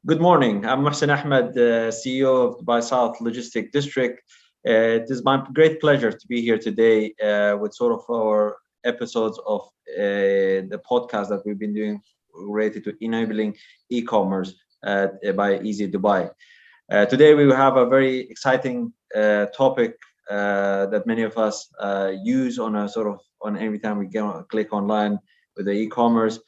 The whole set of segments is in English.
Good morning. I'm Mohsen Ahmed, CEO of Dubai South Logistic District. It is my great pleasure to be here today with sort of our episodes of the podcast that we've been doing related to enabling e-commerce by EZDubai. Today we will have a very exciting topic that many of us use on a sort of on every time we click online with the e-commerce.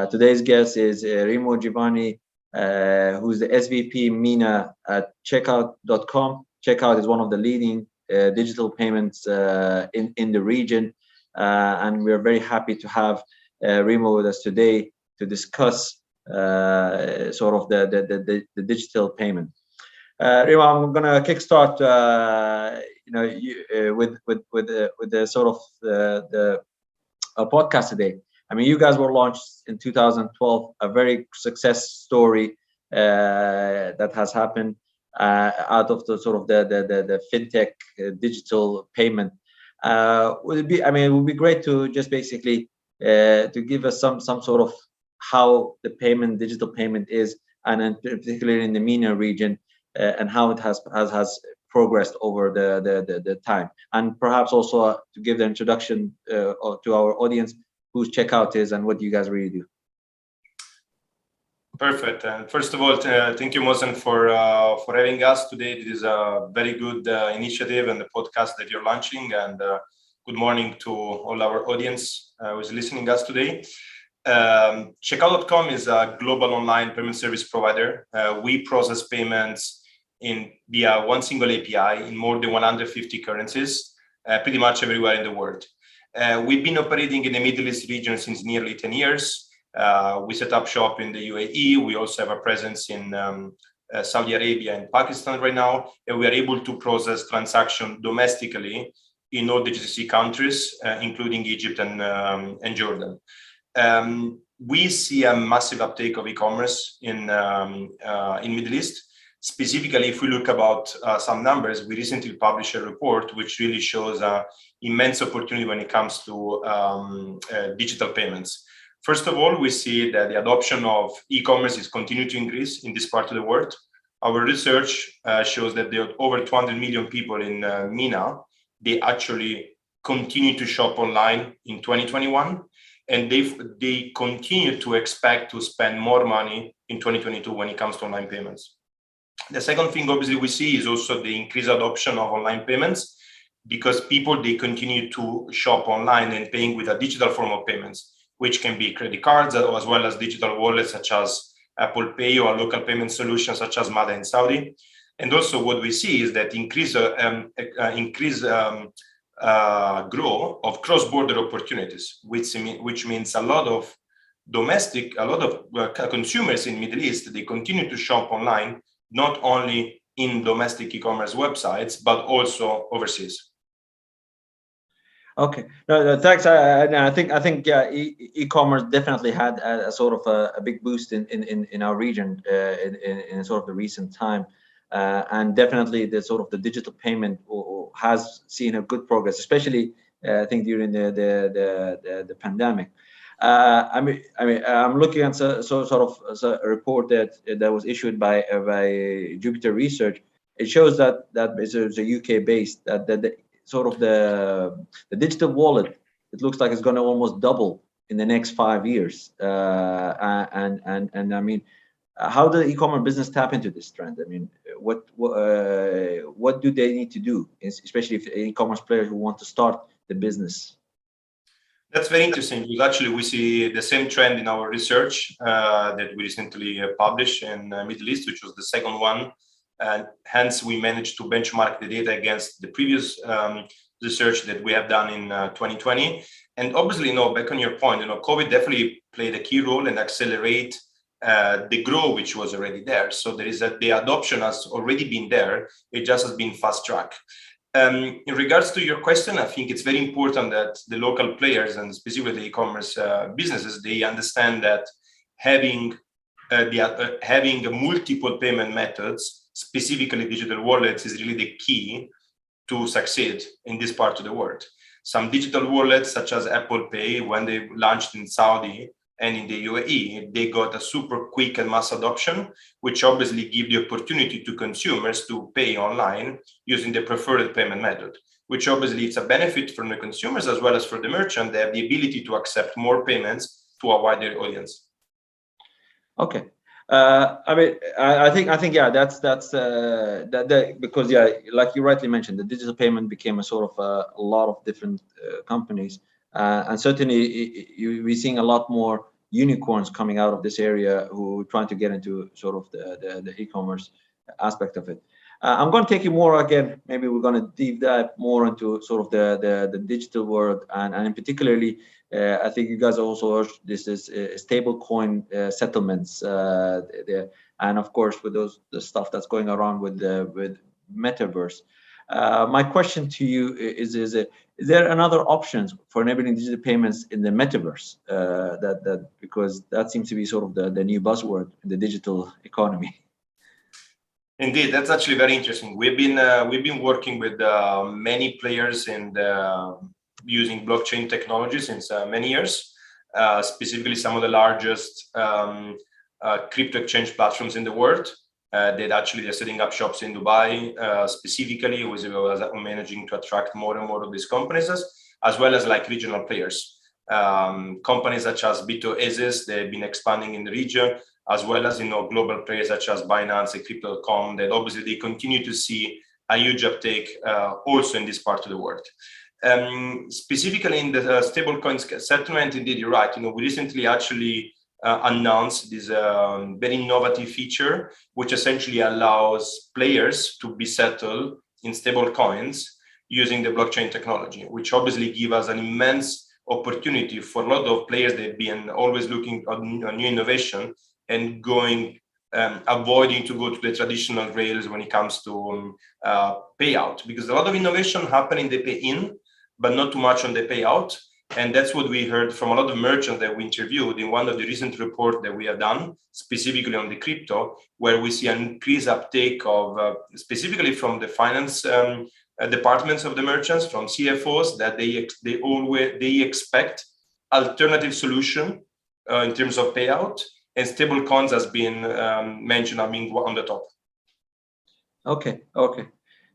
Today's guest is Remo Giovanni, who's the SVP MENA at Checkout.com. Checkout is one of the leading digital payments in the region, and we're very happy to have Remo with us today to discuss sort of the digital payment. Remo, I'm gonna kickstart, with the sort of the podcast today. I mean, you guys were launched in 2012, a very success story that has happened out of the sort of the fintech digital payment. It would be great to just basically to give us some sort of how the digital payment is, and in particularly in the MENA region, and how it has progressed over the time, and perhaps also to give the introduction to our audience whose Checkout is and what you guys really do. Perfect. And first of all, thank you, Mohsen, for having us today. This is a very good initiative and the podcast that you're launching. And good morning to all our audience who is listening us today. Checkout.com is a global online payment service provider. We process payments via one single API in more than 150 currencies, pretty much everywhere in the world. We've been operating in the Middle East region since nearly 10 years. We set up shop in the UAE. We also have a presence in Saudi Arabia and Pakistan right now, and we are able to process transactions domestically in all the GCC countries, including Egypt and Jordan. We see a massive uptake of e-commerce in Middle East. Specifically, if we look about some numbers, we recently published a report which really shows an immense opportunity when it comes to digital payments. First of all, we see that the adoption of e-commerce is continuing to increase in this part of the world. Our research shows that there are over 200 million people in MENA. They actually continue to shop online in 2021, and they continue to expect to spend more money in 2022 when it comes to online payments. The second thing, obviously, we see is also the increased adoption of online payments, because they continue to shop online and paying with a digital form of payments, which can be credit cards as well as digital wallets such as Apple Pay or local payment solutions such as Mada in Saudi. And also what we see is that increase growth of cross-border opportunities, which means a lot of consumers in Middle East, they continue to shop online, not only in domestic e-commerce websites, but also overseas. Okay, no, thanks. I think yeah, e-commerce definitely had a sort of a big boost in our region in sort of the recent time, and definitely the sort of the digital payment has seen a good progress, especially I think during the pandemic. I'm looking at a report that was issued by Jupiter Research. It shows that it's a UK based that the sort of the digital wallet, it looks like it's going to almost double in the next 5 years. And I mean, how does the e-commerce business tap into this trend? I mean, what do they need to do, especially if e-commerce players who want to start the business? That's very interesting, because actually we see the same trend in our research that we recently published in Middle East, which was the second one. And hence we managed to benchmark the data against the previous research that we have done in 2020. And obviously, back on your point, COVID definitely played a key role and accelerate the growth, which was already there. So the adoption has already been there. It just has been fast track. In regards to your question, I think it's very important that the local players, and specifically the e-commerce businesses, they understand that having multiple payment methods, specifically digital wallets, is really the key to succeed in this part of the world. Some digital wallets, such as Apple Pay, when they launched in Saudi and in the UAE, they got a super quick and mass adoption, which obviously give the opportunity to consumers to pay online using the preferred payment method, which obviously it's a benefit for the consumers as well as for the merchant. They have the ability to accept more payments to a wider audience. Okay. I mean, I think, yeah, that's because, yeah, like you rightly mentioned, the digital payment became a sort of a lot of different companies, and certainly we're seeing a lot more unicorns coming out of this area who are trying to get into sort of the e-commerce aspect of it. I'm going to take you more again. Maybe we're going to deep dive more into sort of the digital world, and in particularly, I think you guys also urged this is stable coin settlements, and of course with the stuff that's going around with metaverse. My question to you is there another options for enabling digital payments in the metaverse? Because that seems to be sort of the new buzzword in the digital economy. Indeed, that's actually very interesting. We've been working with many players in using blockchain technology since many years. Specifically, some of the largest crypto exchange platforms in the world. They're setting up shops in Dubai. Specifically, was managing to attract more and more of these companies, as well as like regional players. Companies such as B2B, they've been expanding in the region, as well as global players such as Binance and Crypto.com, that obviously they continue to see a huge uptake also in this part of the world. Specifically in the stablecoin settlement, indeed, you're right. We recently actually announced this very innovative feature, which essentially allows players to be settled in stable coins using the blockchain technology, which obviously give us an immense opportunity for a lot of players that have been always looking at new innovation and avoiding to go to the traditional rails when it comes to payout, because a lot of innovation happen in the pay-in, but not too much on the payout. And that's what we heard from a lot of merchants that we interviewed in one of the recent reports that we have done, specifically on the crypto, where we see an increased uptake of, specifically from the finance departments of the merchants, from CFOs, that they expect alternative solution in terms of payout, and stable coins has been mentioned, on the top. Okay.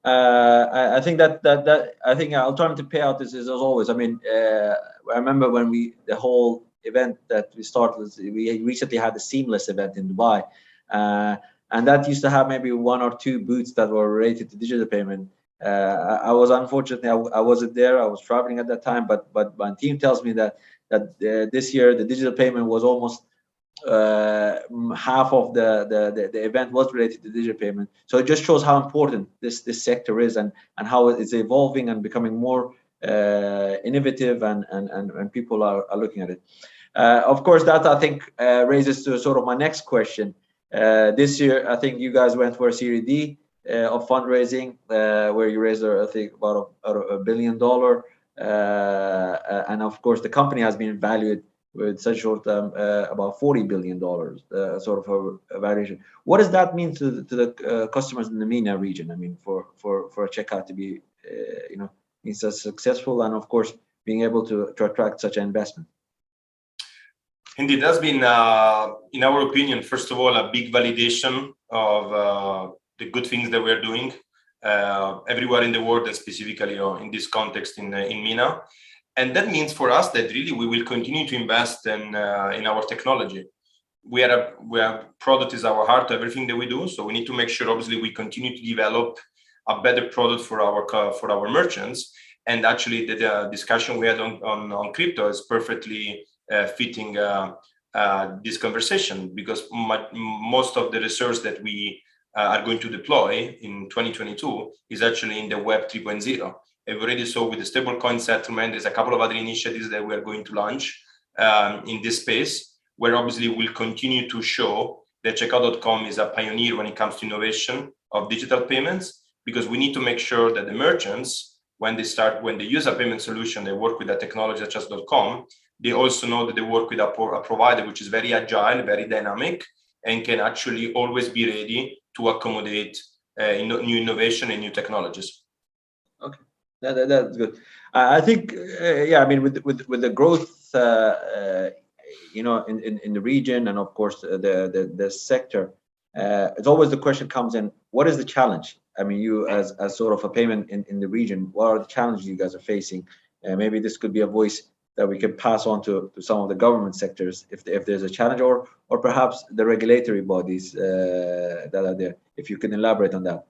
I think I think alternative payout is as always. I mean, I remember when the whole event that we started, we recently had the Seamless event in Dubai, and that used to have maybe one or two booths that were related to digital payment. I was unfortunately I wasn't there. I was traveling at that time, but my team tells me that this year the digital payment was almost half of the event was related to digital payment. So it just shows how important this sector is, and how it's evolving and becoming more innovative, and people are looking at it. Of course, that I think raises to sort of my next question. This year, I think you guys went for a Series D of fundraising, where you raised, I think, about $1 billion, and of course the company has been valued with such short term about $40 billion, sort of a valuation. What does that mean to the customers in the MENA region? I mean, for a checkout to be is so successful, and of course being able to attract such an investment. Indeed, that's been, in our opinion, first of all, a big validation of the good things that we're doing everywhere in the world, and specifically in this context in MENA. And that means for us that really we will continue to invest in our technology. We are product is our heart, everything that we do. So we need to make sure, obviously, we continue to develop a better product for our merchants. And actually, the discussion we had on crypto is perfectly fitting this conversation, because most of the research that we are going to deploy in 2022 is actually in the Web 3.0. I've already saw with the stablecoin settlement, there's a couple of other initiatives that we are going to launch in this space, where obviously we'll continue to show that Checkout.com is a pioneer when it comes to innovation of digital payments, because we need to make sure that the merchants, when they use a payment solution, they work with a technology such as .com, they also know that they work with a provider which is very agile, very dynamic, and can actually always be ready to accommodate new innovation and new technologies. Okay. That's good. I think, yeah. I mean, with the growth in the region, and of course the sector, it's always the question comes in: what is the challenge? I mean, you as sort of a payment in the region, what are the challenges you guys are facing? Maybe this could be a voice that we can pass on to some of the government sectors if there's a challenge, or perhaps the regulatory bodies that are there. If you can elaborate on that.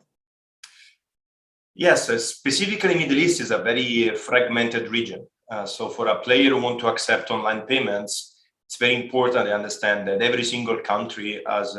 Yes, specifically Middle East is a very fragmented region. So for a player who want to accept online payments, it's very important to understand that every single country has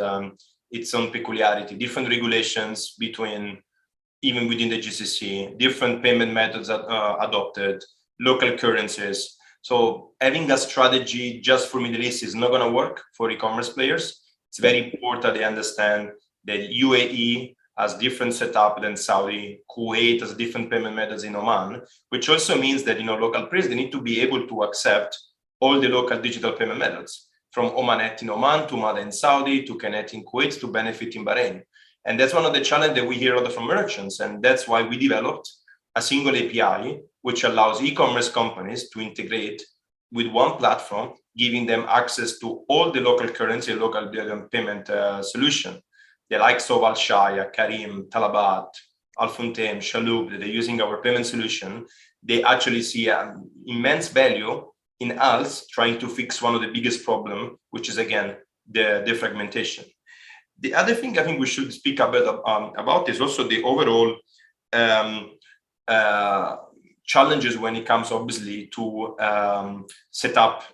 its own peculiarity, different regulations even within the GCC, different payment methods adopted, local currencies. So having a strategy just for Middle East is not going to work for e-commerce players. It's very important they understand that UAE has different setup than Saudi, Kuwait has different payment methods in Oman, which also means that local players, they need to be able to accept all the local digital payment methods, from Omanet in Oman to Mada in Saudi to Kanet in Kuwait to Benefit in Bahrain. And that's one of the challenges that we hear a lot from merchants, and that's why we developed a single API which allows e-commerce companies to integrate with one platform, giving them access to all the local currency, local payment solution. The likes of Al Shaya, Karim, Talabat, Al Funtaim, Shaloub, that they're using our payment solution, they actually see an immense value in us trying to fix one of the biggest problems, which is, again, the fragmentation. The other thing I think we should speak a bit about is also the overall challenges when it comes, obviously, to set up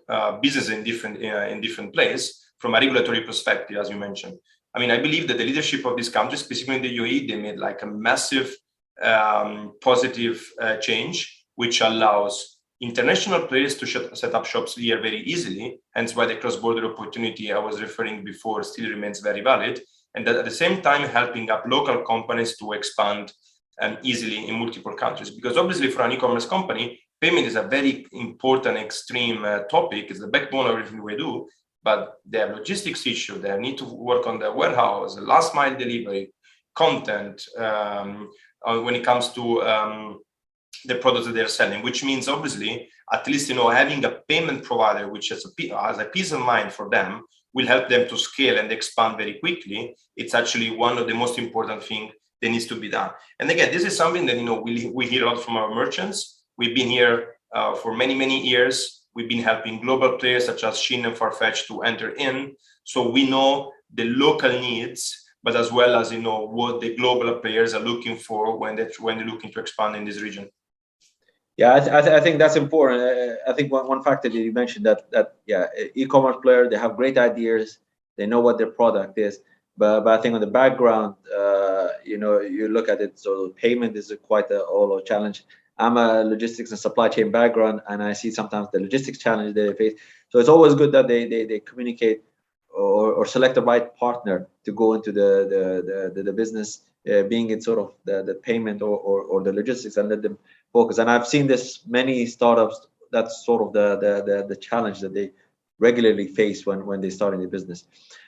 business in different places from a regulatory perspective, as you mentioned. I mean, I believe that the leadership of this country, specifically in the UAE, they made like a massive positive change, which allows international players to set up shops here very easily. Hence why the cross-border opportunity I was referring before still remains very valid. And that at the same time, helping up local companies to expand easily in multiple countries. Because obviously for an e-commerce company, payment is a very important, extreme topic. It's the backbone of everything we do. But they have logistics issue. They need to work on the warehouse, last mile delivery, content, when it comes to the products that they're selling, which means obviously, at least, having a payment provider which has a peace of mind for them will help them to scale and expand very quickly. It's actually one of the most important things that needs to be done. And again, this is something that, we hear a lot from our merchants. We've been here for many, many years. We've been helping global players such as Shein and Farfetch to enter in. So we know the local needs, but as well as, what the global players are looking for when they're looking to expand in this region. Yeah, I think that's important. I think one factor that you mentioned that e-commerce player, they have great ideas, they know what their product is, but I think on the background, you look at it. So payment is quite a challenge. I'm a logistics and supply chain background, and I see sometimes the logistics challenge they face. So it's always good that they communicate or select the right partner to go into the business, being it sort of the payment or the logistics, and let them focus. And I've seen this many startups. That's sort of the challenge that they regularly face when they start in the business.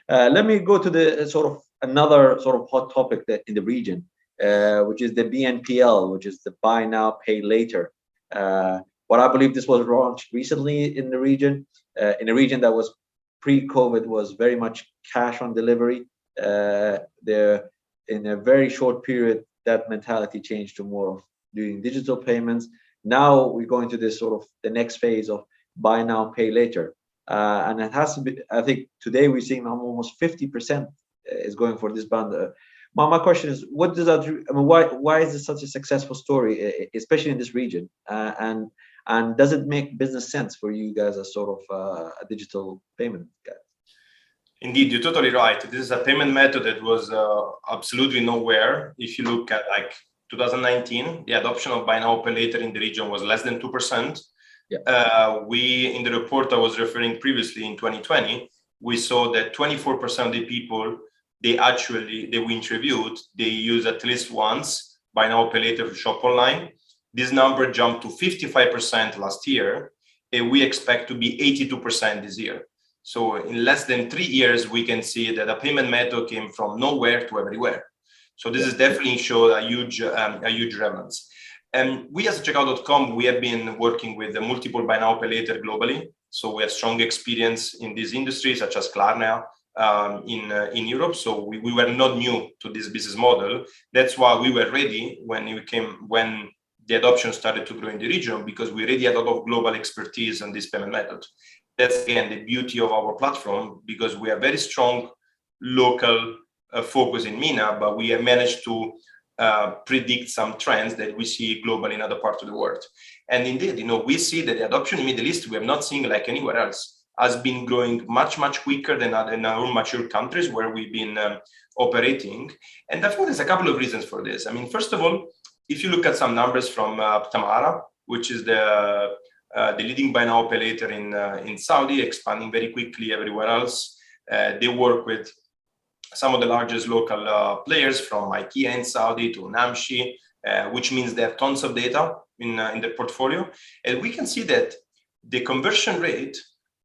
Let me go to the sort of another sort of hot topic in the region, which is the BNPL, which is the buy now, pay later. What I believe this was launched recently in the region that was pre-COVID, was very much cash on delivery. There, in a very short period, that mentality changed to more of doing digital payments. Now we're going to this sort of the next phase of buy now, pay later. And it has to be, I think today we're seeing almost 50% is going for this band. My question is, what does that? I mean, why is this such a successful story, especially in this region? And does it make business sense for you guys as sort of a digital payment guy? Indeed, you're totally right. This is a payment method that was absolutely nowhere. If you look at like 2019, the adoption of buy now, pay later in the region was less than 2%. Yeah. We, in the report I was referring previously in 2020, we saw that 24% of the people we interviewed, they use at least once buy now, pay later to shop online. This number jumped to 55% last year, and we expect to be 82% this year. So in less than 3 years, we can see that a payment method came from nowhere to everywhere. So this is definitely show a huge relevance. And we as Checkout.com, we have been working with the multiple buy now, pay later globally. So we have strong experience in this industry, such as Klarna in Europe. So we were not new to this business model. That's why we were ready when the adoption started to grow in the region, because we already had a lot of global expertise on this payment method. That's again the beauty of our platform, because we are very strong local focus in MENA, but we have managed to predict some trends that we see globally in other parts of the world. And indeed, we see that the adoption in Middle East, we have not seen like anywhere else, has been growing much, much quicker than in our mature countries where we've been operating. And I think there's a couple of reasons for this. I mean, first of all, if you look at some numbers from Tamara, which is the leading buy now pay later in Saudi, expanding very quickly everywhere else. They work with some of the largest local players, from IKEA in Saudi to Namshi, which means they have tons of data in their portfolio. And we can see that the conversion rate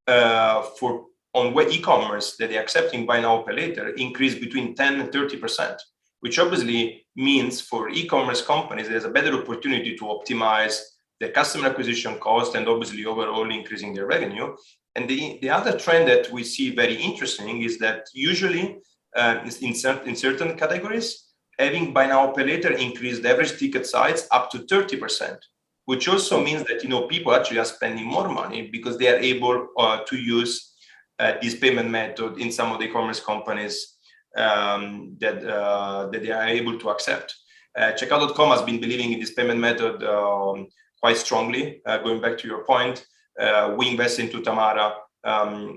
on web e-commerce that they're accepting buy now pay later increased between 10 and 30%, which obviously means for e-commerce companies, there's a better opportunity to optimize the customer acquisition cost and obviously overall increasing their revenue. And the other trend that we see very interesting is that usually in certain categories, having buy now pay later increased average ticket size up to 30%, which also means that people actually are spending more money because they are able to use this payment method in some of the e-commerce companies that they are able to accept. Checkout.com has been believing in this payment method quite strongly. Going back to your point, we invested into Tamara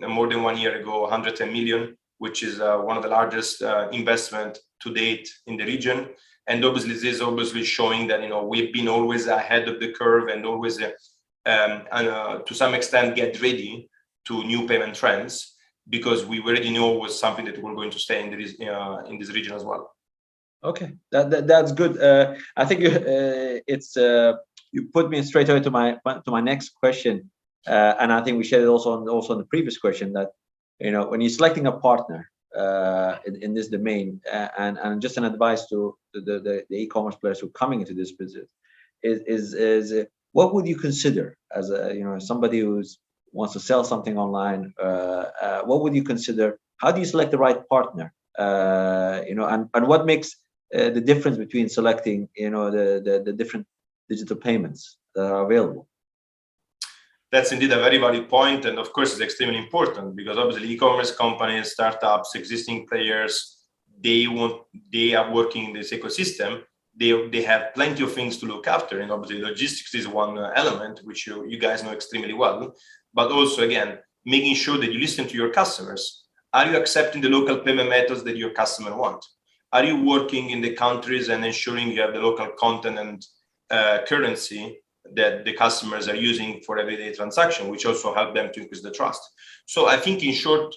more than 1 year ago, 110 million, which is one of the largest investment to date in the region. And obviously, this is obviously showing that we've been always ahead of the curve and always, to some extent, get ready to new payment trends, because we already know was something that we're going to stay in this region as well. Okay, that's good. I think you put me straight away to my next question, and I think we shared it also on the previous question that when you're selecting a partner in this domain, and just an advice to the e-commerce players who are coming into this business is what would you consider as somebody who wants to sell something online? What would you consider? How do you select the right partner? And what makes the difference between selecting the different digital payments that are available? That's indeed a very valid point, and of course it's extremely important, because obviously e-commerce companies, startups, existing players, they are working in this ecosystem. They have plenty of things to look after, and obviously logistics is one element which you guys know extremely well. But also, again, making sure that you listen to your customers. Are you accepting the local payment methods that your customer want? Are you working in the countries and ensuring you have the local content and currency that the customers are using for everyday transaction, which also help them to increase the trust? So I think in short,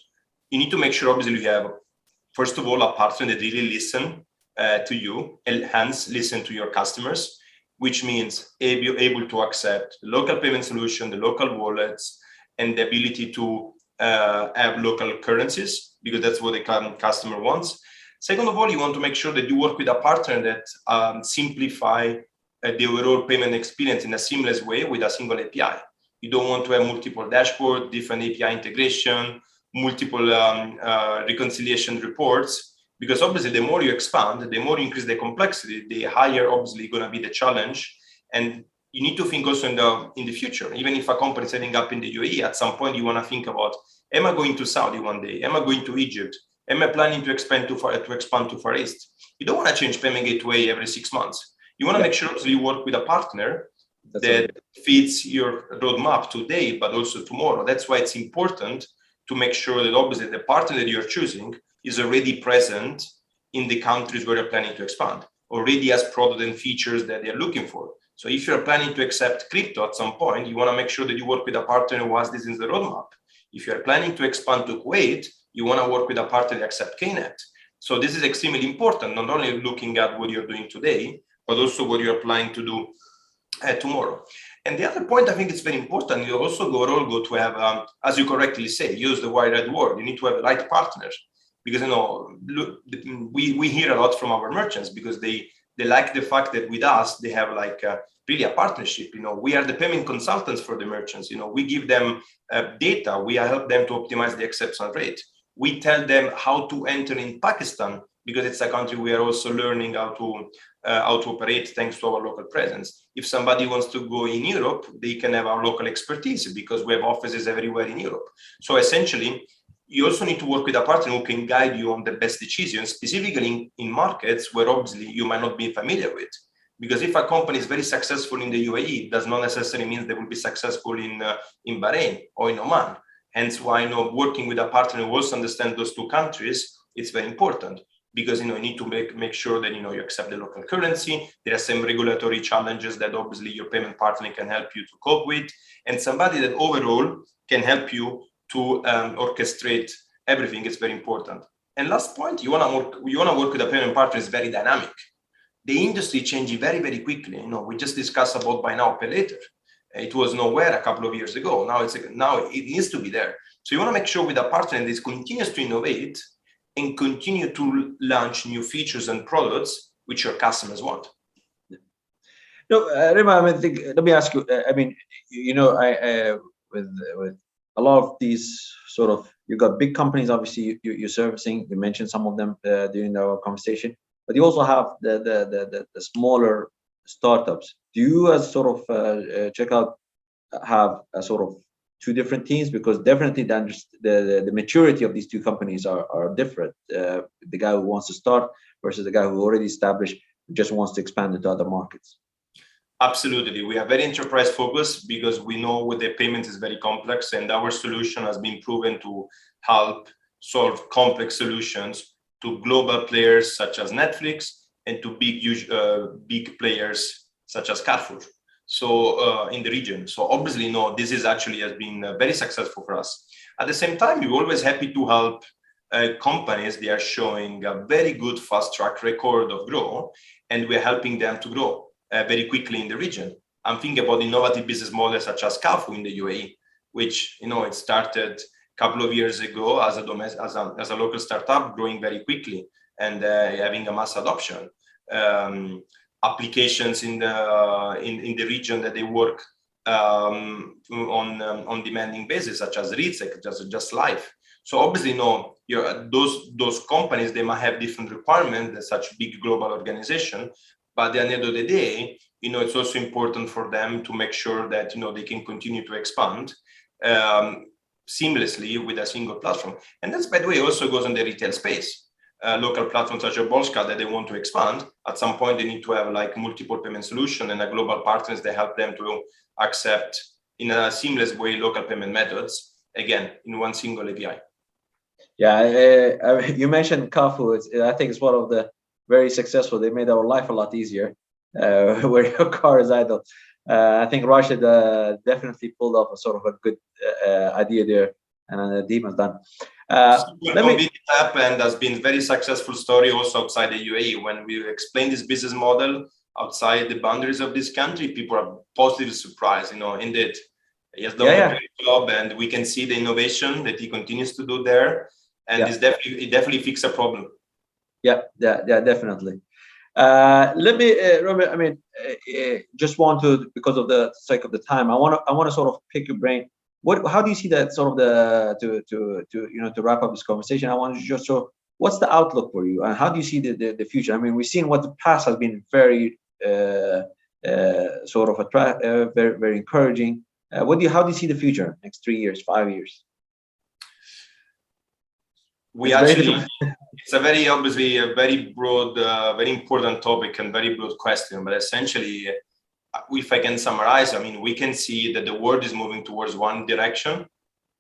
you need to make sure obviously you have, first of all, a partner that really listen to you, and hence listen to your customers, which means able to accept the local payment solution, the local wallets, and the ability to have local currencies, because that's what the customer wants. Second of all, you want to make sure that you work with a partner that simplify the overall payment experience in a seamless way with a single API. You don't want to have multiple dashboards, different API integration, multiple reconciliation reports, because obviously the more you expand, the more you increase the complexity, the higher obviously going to be the challenge. And you need to think also in the future. Even if a company is setting up in the UAE, at some point you want to think about, am I going to Saudi one day? Am I going to Egypt? Am I planning to expand to Far East? You don't want to change payment gateway every 6 months. You want to make sure you work with a partner that fits your roadmap today, but also tomorrow. That's why it's important to make sure that obviously the partner that you're choosing is already present in the countries where you're planning to expand, already has product and features that they're looking for. So if you're planning to accept crypto at some point, you want to make sure that you work with a partner who has this in the roadmap. If you're planning to expand to Kuwait, you want to work with a partner that accepts KNet. So this is extremely important, not only looking at what you're doing today, but also what you're planning to do tomorrow. And the other point I think it's very important, you also go to have, as you correctly say, use the wide word. You need to have the right partners, because we hear a lot from our merchants, because they like the fact that with us they have like really a partnership. We are the payment consultants for the merchants. We give them data. We help them to optimize the acceptance rate. We tell them how to enter in Pakistan, because it's a country we are also learning how to operate thanks to our local presence. If somebody wants to go in Europe, they can have our local expertise because we have offices everywhere in Europe. So essentially, you also need to work with a partner who can guide you on the best decisions, specifically in markets where obviously you might not be familiar with. Because if a company is very successful in the UAE, it does not necessarily mean they will be successful in Bahrain or in Oman. Hence why working with a partner who also understands those two countries, it's very important. Because you need to make sure that you accept the local currency. There are some regulatory challenges that obviously your payment partner can help you to cope with, and somebody that overall can help you to orchestrate everything is very important. And last point, you want to work with a payment partner is very dynamic. The industry changing very, very quickly. We just discussed about buy now, pay later. It was nowhere a couple of years ago. Now it needs to be there. So you want to make sure with a partner that continues to innovate and continue to launch new features and products which your customers want. No, Remo, let me ask you. With a lot of these sort of, you got big companies, obviously you're servicing. You mentioned some of them during our conversation, but you also have the smaller startups. Do you, as sort of Checkout, have a sort of two different teams? Because definitely the maturity of these two companies are different. The guy who wants to start versus the guy who already established, who just wants to expand into other markets. Absolutely. We are very enterprise focused because we know the payment is very complex, and our solution has been proven to help solve complex solutions to global players such as Netflix and to big players such as Carrefour. So in the region. So obviously, this is actually has been very successful for us. At the same time, we're always happy to help companies. They are showing a very good fast track record of growth, and we're helping them to grow very quickly in the region. I'm thinking about innovative business models such as Carrefour in the UAE, which it started a couple of years ago as a local startup, growing very quickly and having a mass adoption. Applications in the region that they work on demanding basis, such as Ritzek, just life. So obviously, those companies, they might have different requirements than such big global organization. But at the end of the day, it's also important for them to make sure that they can continue to expand seamlessly with a single platform. And that's, by the way, also goes in the retail space. Local platforms such as Bolska that they want to expand. At some point, they need to have like multiple payment solution and a global partners that help them to accept in a seamless way local payment methods. Again, in one single API. Yeah, you mentioned Carrefour. I think it's one of the very successful. They made our life a lot easier where your car is idle. I think Rashid definitely pulled off a sort of a good idea there, and the team has done. Convenient app, and has been very successful story also outside the UAE. When we explain this business model outside the boundaries of this country, people are positively surprised. Indeed, he has done a great job, and we can see the innovation that he continues to do there, and it definitely fixes a problem. Yeah, definitely. Let me, Robert. Just want to, because of the sake of the time, I want to sort of pick your brain. How do you see that sort of to wrap up this conversation? I want to just show what's the outlook for you, and how do you see the future? We've seen what the past has been very sort of very, very encouraging. How do you see the future next 3 years, 5 years? It's a very obviously a very broad, very important topic and very broad question. But essentially, if I can summarize, we can see that the world is moving towards one direction,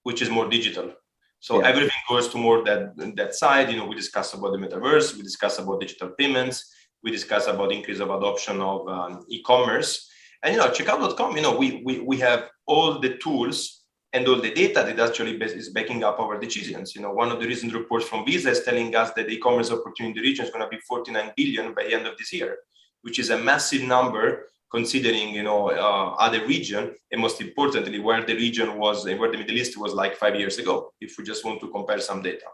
which is more digital. So everything goes to more that side. We discussed about the metaverse, we discussed about digital payments, we discussed about increase of adoption of e-commerce. And checkout.com, we have all the tools and all the data that actually is backing up our decisions. One of the recent reports from Visa is telling us that the e-commerce opportunity in the region is going to be 49 billion by the end of this year, which is a massive number considering other region, and most importantly where the Middle East was like 5 years ago, if we just want to compare some data.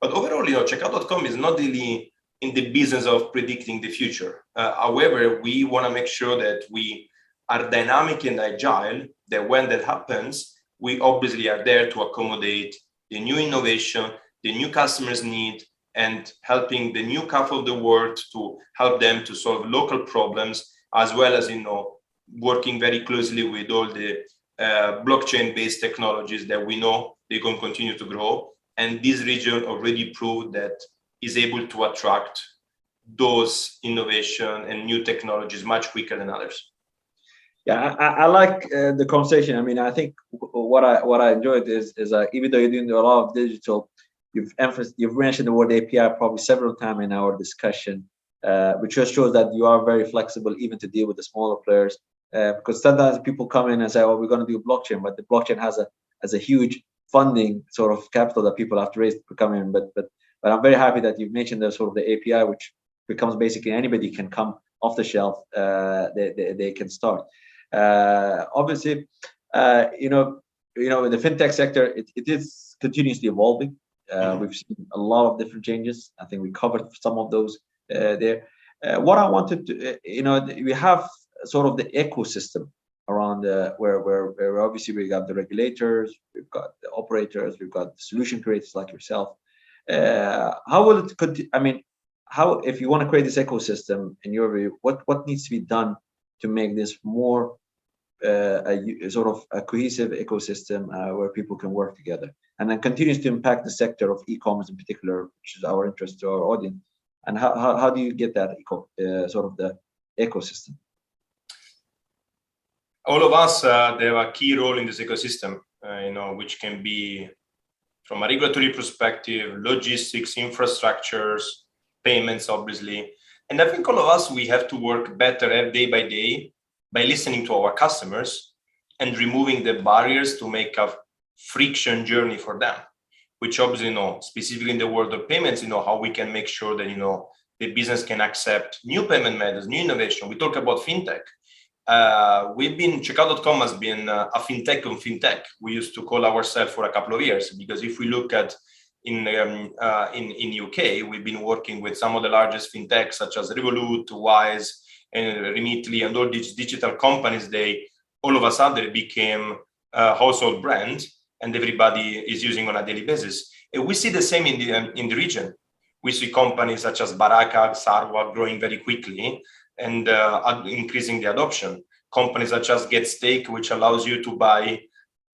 But overall, checkout.com is not really in the business of predicting the future. However, we want to make sure that we are dynamic and agile, that when that happens, we obviously are there to accommodate the new innovation, the new customers need, and helping the new half of the world to help them to solve local problems, as well as, working very closely with all the blockchain-based technologies that we know they're going to continue to grow. And this region already proved that is able to attract those innovation and new technologies much quicker than others. Yeah, I like the conversation. I mean, I think what I enjoyed is even though you're doing a lot of digital, you've mentioned the word API probably several times in our discussion, which just shows that you are very flexible even to deal with the smaller players. Because sometimes people come in and say, "Oh, we're going to do blockchain," but the blockchain has a huge funding sort of capital that people have to raise to come in. But I'm very happy that you've mentioned the sort of the API, which becomes basically anybody can come off the shelf. They can start. Obviously, in the fintech sector, it is continuously evolving. We've seen a lot of different changes. I think we covered some of those there. What I wanted to, we have sort of the ecosystem around where obviously we got the regulators, we've got the operators, we've got the solution creators like yourself. How will it continue? I mean, how, if you want to create this ecosystem, in your view, what needs to be done to make this more sort of a cohesive ecosystem where people can work together, and then continues to impact the sector of e-commerce in particular, which is our interest to our audience? And how do you get that sort of the ecosystem? All of us, they have a key role in this ecosystem, which can be from a regulatory perspective, logistics, infrastructures, payments, obviously. And I think all of us, we have to work better day by day by listening to our customers and removing the barriers to make a friction journey for them, which obviously, specifically in the world of payments, how we can make sure that, the business can accept new payment methods, new innovation. We talk about fintech. Checkout.com has been a fintech on fintech. We used to call ourselves for a couple of years, because if we look at in UK, we've been working with some of the largest fintechs such as Revolut, Wise, and Remitly, and all these digital companies. They all of a sudden became a household brand, and everybody is using on a daily basis. And we see the same in the region. We see companies such as Baraka, Sarwa growing very quickly and increasing the adoption. Companies such as GetStake, which allows you to buy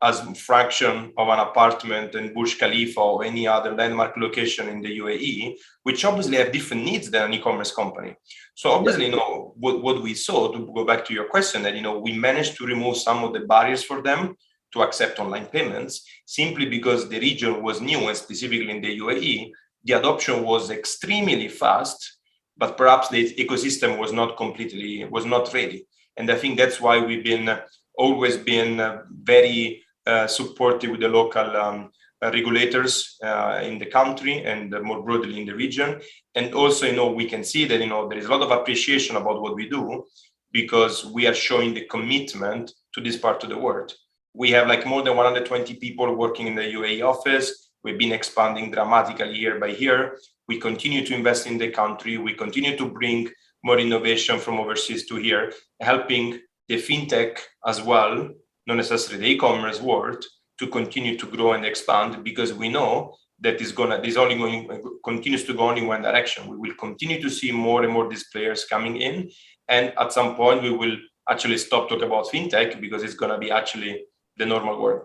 as fraction of an apartment in Burj Khalifa or any other landmark location in the UAE, which obviously have different needs than an e-commerce company. So obviously, what we saw, to go back to your question, that, we managed to remove some of the barriers for them to accept online payments, simply because the region was new, and specifically in the UAE, the adoption was extremely fast, but perhaps the ecosystem was not ready. And I think that's why we've always been very supportive with the local regulators in the country and more broadly in the region. And also, we can see that, there is a lot of appreciation about what we do, because we are showing the commitment to this part of the world. We have more than 120 people working in the UAE office. We've been expanding dramatically year by year. We continue to invest in the country. We continue to bring more innovation from overseas to here, helping the fintech as well, not necessarily the e-commerce world, to continue to grow and expand, because we know that this continues to go only one direction. We will continue to see more and more these players coming in, and at some point we will actually stop talking about fintech, because it's going to be actually the normal world.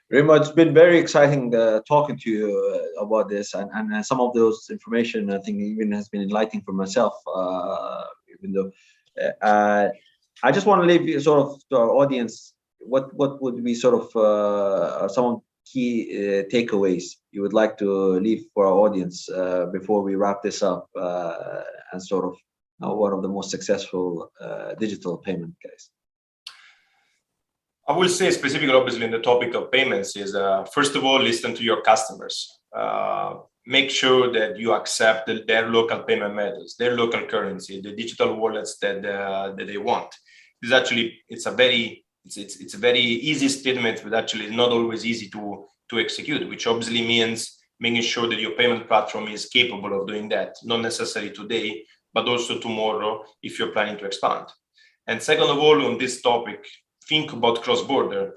Remo, it's been very exciting talking to you about this, and some of those information I think even has been enlightening for myself, even though I just want to leave you sort of to our audience, what would be sort of some key takeaways you would like to leave for our audience before we wrap this up and sort of one of the most successful digital payment guys? I will say specifically, obviously, in the topic of payments is, first of all, listen to your customers. Make sure that you accept their local payment methods, their local currency, the digital wallets that they want. This actually, it's a very easy statement, but actually not always easy to execute, which obviously means making sure that your payment platform is capable of doing that, not necessarily today, but also tomorrow if you're planning to expand. And second of all, on this topic, think about cross-border.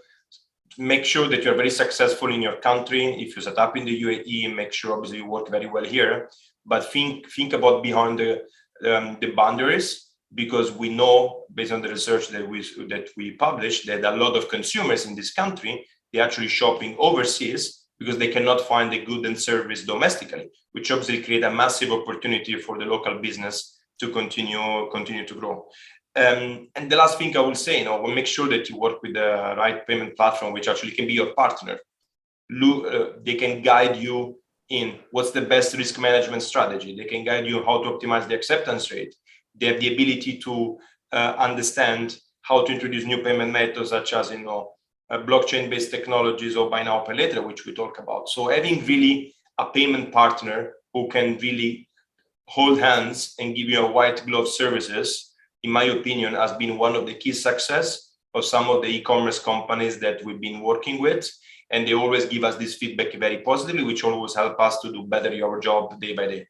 Make sure that you're very successful in your country. If you set up in the UAE, make sure obviously you work very well here. But think about behind the boundaries, because we know based on the research that we published that a lot of consumers in this country, they're actually shopping overseas because they cannot find the good and service domestically, which obviously create a massive opportunity for the local business to continue to grow. And the last thing I will say, we'll make sure that you work with the right payment platform, which actually can be your partner. They can guide you in what's the best risk management strategy. They can guide you how to optimize the acceptance rate. They have the ability to understand how to introduce new payment methods, such as blockchain-based technologies or buy now, pay later, which we talk about. So having really a payment partner who can really hold hands and give you a white glove services, in my opinion, has been one of the key success of some of the e-commerce companies that we've been working with. And they always give us this feedback very positively, which always help us to do better our job day by day.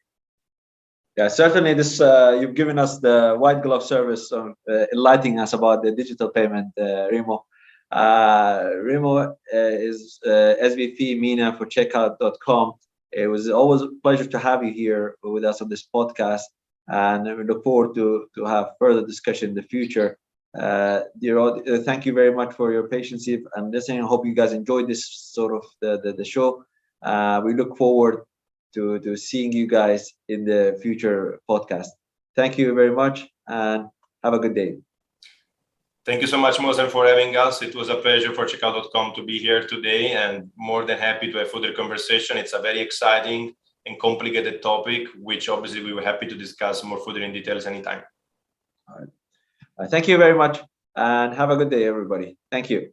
Yeah, certainly this, you've given us the white glove service of enlightening us about the digital payment, Remo. Remo is SVP MENA for Checkout.com. It was always a pleasure to have you here with us on this podcast, and we look forward to have further discussion in the future. Thank you very much for your patience and listening. I hope you guys enjoyed this sort of the show. We look forward to seeing you guys in the future podcast. Thank you very much and have a good day. Thank you so much, Mohsen, for having us. It was a pleasure for Checkout.com to be here today, and more than happy to have further conversation. It's a very exciting and complicated topic, which obviously we were happy to discuss more further in details anytime. All right. Thank you very much and have a good day, everybody. Thank you.